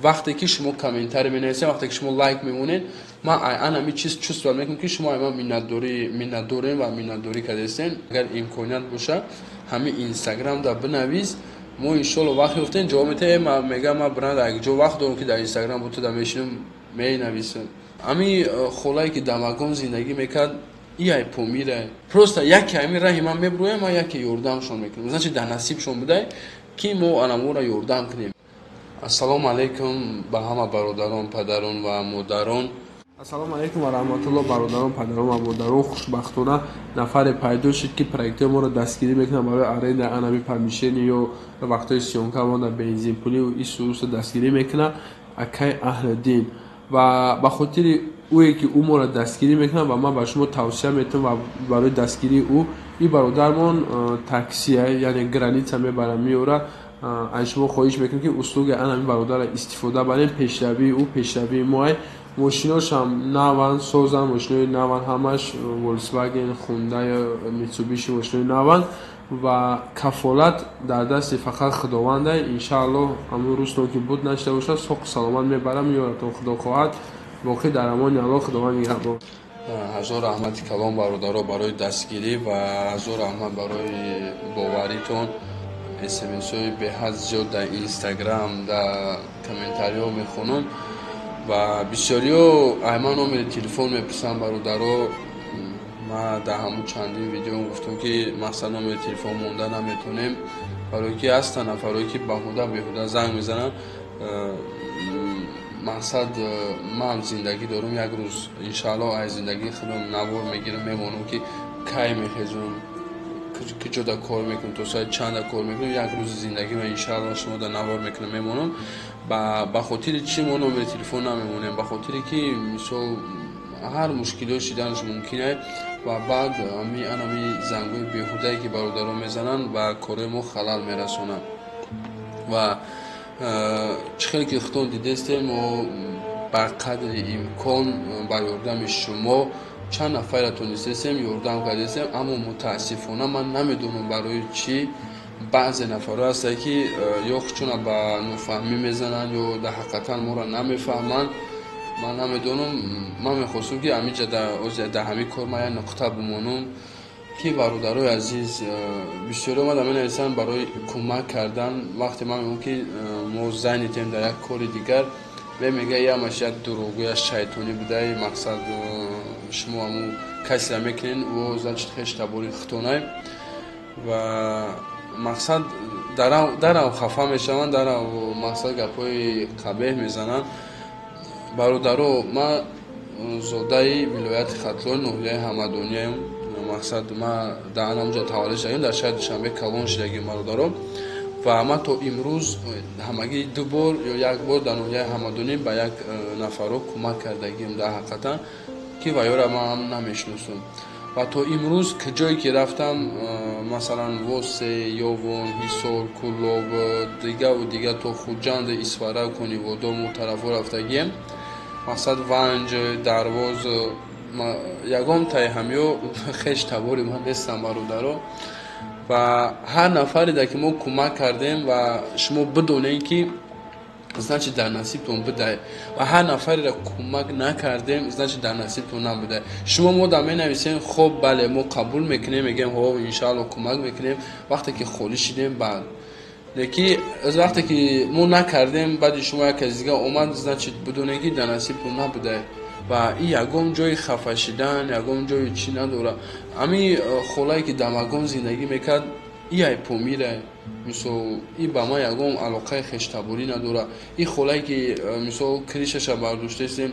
وقتی که شما کامنتر می‌نویسید، وقتی که شما لایک می‌مونید، ما همین چیز چوست میکنم که شما ما می‌نداری و می‌نداری کردین. اگر امکانیت باشه همین اینستاگرام دا بنویس، ما ان شاء الله وقتی گفتین جواب میده. ما میگم ما برند اگه جو وقت دارم که در اینستاگرام بود تا میشینم مینویسم. همین خلایی که دماغم زندگی میکرد ای پومیره پروستا یکی همین راهی من میبرویم و یکی یوردامشون میکنیم. مثلا چه در نصیبشون بده که ما آنمو را یوردام کنیم. السلام علیکم به همه برادران، پدران و مادران. ассалому алайкум ва раҳматуллоҳ. бародарон, падарон ва модарон, хушбахтона нафаре пайдо шуд ки проектҳои моро дастгирӣ мекунад барои аренда анаби пармишени ё вақтҳои сиёнка монда бензинпулӣ ва ин сурусо дастгирӣ мекунад акай Аҳлиддин. ва ба хотири ӯе ки ӯ моро дастгирӣ мекунад ва ман ба шумо тавсия метавонам ва барои дастгирии ӯ ин бародармон таксия яъне граница мебарад меёрад. аз шумо хоҳиш мекунам ки услуги анами бародарро истифода барем. пешравии ӯ пешравии моай. мошиношам наван созан, мошинои наван ҳамаш Volkswagen, Hyundai, Mitsubishi мошинои наван ва кафолат дар дасти фақат худованда. иншааллоҳ ҳамон рӯзтон ки буд нашуда бошад соҳ саломат мебарам, меёратон худо хоҳад. боқӣ дар амони Аллоҳ. худованд нигаҳбон. ҳазор раҳмати калом бародаро барои дастгирӣ ва ҳазор раҳмат барои боваритон. смсои беҳад зиёд дар инстаграм дар комментариҳо мехонам ва бисёриҳо айман номери телефон мепурсанд бародаро. ма дар ҳамун чандин видео гуфтам ки мақсад номери телефон монда наметонем, барои ки ҳастанд нафарои ки беҳуда занг мезананд. мақсад ман зиндагӣ дорам, як рӯз иншааллоҳ аз зиндагии худам навор мегирам, мемонам ки кай мехезам, куҷода кор мекунам, то соати чанда кор мекунам. як рӯзи зиндагима иншааллоҳ шумода навор мекунам, мемонам. ба хотири чӣ мо номери телефон намемонем? Ба хотире ки мисол ҳар мушкилиҳо шиданаш мумкин аст ва баъд анами зангҳои беҳудае ки бародарон мезананд ба кораи мо халал мерасонанд. ва чӣ хеле ки худтон дидестем, мо ба қадри имкон ба ёрдами шумо чанд нафаре тонистем ёрдам кардем. аммо мутаассифона ман намедонам барои чӣ баъзе нафарҳо ҳастанд ки ё худшона ба нофаҳмӣ мезананд ё дар ҳақиқатан моро намефаҳманд. ман намедонам. ман мехостам ки дар ҳамин кор ман як нуқта бимонам ки бародарои азиз, бисёриҳо мада менависанд барои кӯмак кардан. вақте ман мегӯям ки мо занитем дар як кори дигар, мега ямаш як дурӯғгӯя шайтонӣ будай. мақсад шумо ҳамун касеро мекунед ӯ значит хештабори хитонай ва мақсад дарав хафа мешаванд, дарав мақсад гапҳои қабеҳ мезананд. бародаро, ман зодаи вилояти Хатлон ноҳияи Ҳамадониям. мақсад ман дар анамҷо таваллуд шудагим, дар шаҳри Душанбе Калон шудагим бародаро. ва ман то имрӯз ҳамагӣ ду бор ё як бор дар ноҳияи Ҳамадонӣ ба як нафаро кӯмак кардагим дар ҳақиқатан, ки ваёра ман намешиносам. ва то имрӯз куҷое ки рафтам, масалан Восе, Ёвон, Ҳисор, Кӯлоб, дигаву дигар то Хуҷанд, Исфара, Кониводо мо тарафо рафтагием. мақсад Ванҷ, Дарвоз, ягон таи ҳамё хеш табори ман нестам бародаро. ва ҳар нафаре ки мо кӯмак кардем ва шумо бидонед ки значит дар насибтон бидай, ва ҳар нафареро кӯмак накардем значит дар насибтон набудай. шумо мода менависем хоб бале мо қабул мекунем, мегем ҳо иншааллоҳ кӯмак мекунем. вақте ки холӣ шидем баъд леки вақте ки мо накардем баъди шумо як аз дигар омад значит бидонед ки дар насибтон набудай. ва ин ягон ҷои хафа шидан, ягон ҷои чӣ надорад. ҳамин холае ки дамагон зиндагӣ мекард ай помира. мисол ин ба ман ягон алоқаи хештаборӣ надорад. ин холае ки мисол кришаша бардоштаистем,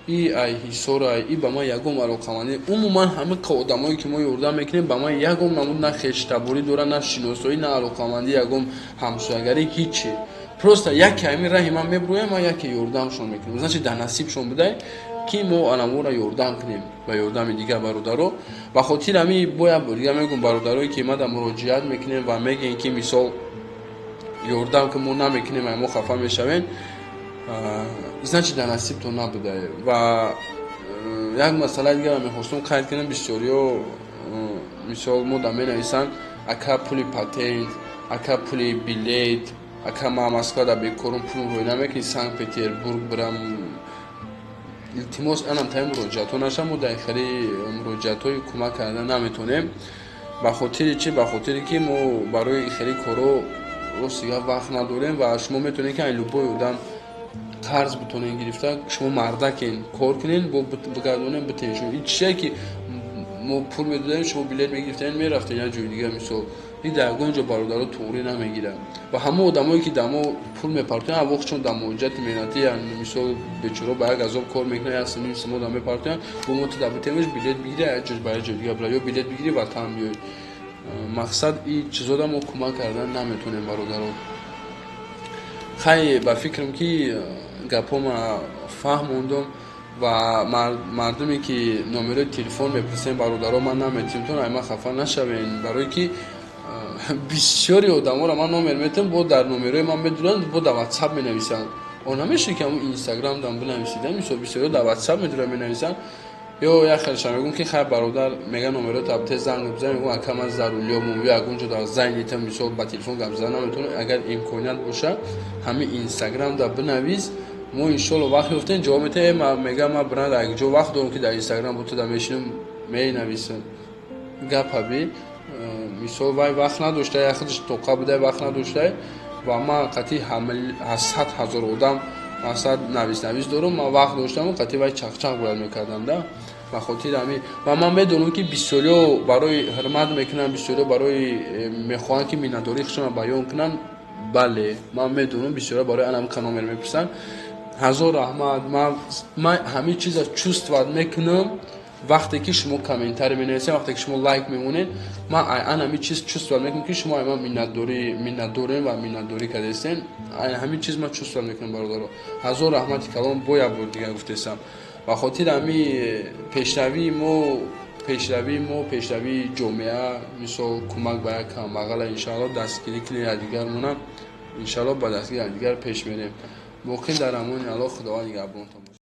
ай ҳисор ай, ин ба ман ягон алоқамандӣ. умуман ҳама одамое ки мо ёрдам мекунем ба ман ягон намуд на хештаборӣ дорад, на шиносоӣ, на алоқамандӣ, ягон ҳамсоягарӣ, ҳичи. просто яке ҳамин раҳи ман мебироям ва яке ёрдамшон мекунам. значит дар насибшон будай ки мо анамора ёрдам кунем ба ёрдами дигар бародаро. ба хотир ҳамин боя дигар мегӯям бародарое ки мада муроҷиат мекунем ва мегӯем ки мисол ёрдам ки мо намекунем ва мо хафа мешавем, значит дар насибтон набудай. ва як масъалаи дигар мехостам қайд кунам. бисёриҳо мисол мода менависанд ака пули патент, ака пули билет, ака ма Москва да бекорум пул рӯй намекунӣ Санкт Петербург бирам илтимос анам таи муроҷиатҳо нашам мо дар ихари муроҷиатҳои кӯмак карда наметонем ба хотири чи ба хотире ки мо барои ихари корҳо ростига вақт надорем ва шумо метавонед ки ай любой одам қарз битонен гирифта шумо мардакен кор кунен бо бигардонен битен шумо ин чие ки мо пул медодем шумо билет мегирифтен мерафтен як ҷои дигар мисол ин дар ягон ҷо бародаро туғри намегирад ва ҳама одамое ки дар мо пул мепартоянд аввақт чун дар муоҷиати меҳнатӣ мисол бечора ба як азоб кор мекунад як синни симода мепартоянд бо мо ту дар битемаш билет бигири як ҷо ба як ҷои дигар бира ё билет бигири ватан биёй мақсад ин чизода мо кӯмак кардан наметонем бародаро хай ба фикрам ки гапома фаҳм мондум ва мардуме ки номерои телефон мепурсен бародаро ман наметимтон ай ман хафа нашавен барое ки бисёри одаморо ман номер метам бо дар номерои ман медуранд бо дар ватсап менависанд он намешад ки ҳамун инстаграм дан бинависида мисол бисёриҳо дар ватсап медуранд менависанд ё як хелша мегӯм ки хай бародар мега номеро табте занг бизан мегӯм ака ман зарулиёмум ё ягон ҷо дар зайнита мисол ба телефон гап зада наметавонам агар имконият боша ҳамин инстаграм да бинавис мо иншоалло вақт ёфтем ҷавоб метавонем мега ман биран дар як ҷо вақт дорам ки дар инстаграм бо ту да мешинам менависам гапаби мисол вай вақт надошта як худаш тоқа будай вақт надошта ва ман қатъи 100 000 одам масад навис дорам ман вақт доштам қатъи вай чақчақ бояд мекардам да ба хотири ҳамин ва ман медонам ки бисёриҳо барои ҳурмат мекунанд бисёриҳо барои мехоҳанд ки миннатдории худшонро баён кунанд бале ман медонам бисёриҳо барои анам ка номер мепурсанд ҳазор раҳмат ман ҳамин чиза чувствовать мекунам вақте ки шумо комментарий менависед вақте ки шумо лайк мемонед ман ҳамин чиз чувствовать мекунам ки шумо ман миннатдорем ва миннатдорӣ кардастен ҳамин чиз ман чувствовать мекунам бародаро ҳазор раҳмати калом бо як бор дигар гуфтесам ба хотири ҳамин пешравии мо пешравии ҷомеа мисол кӯмак ба як камбағала иншоалло дастгирӣ кунем якдигар монам иншоалло ба дастгирии якдигар пеш мерем боқӣ дар амони аллоҳ худованд нигаҳбонтон.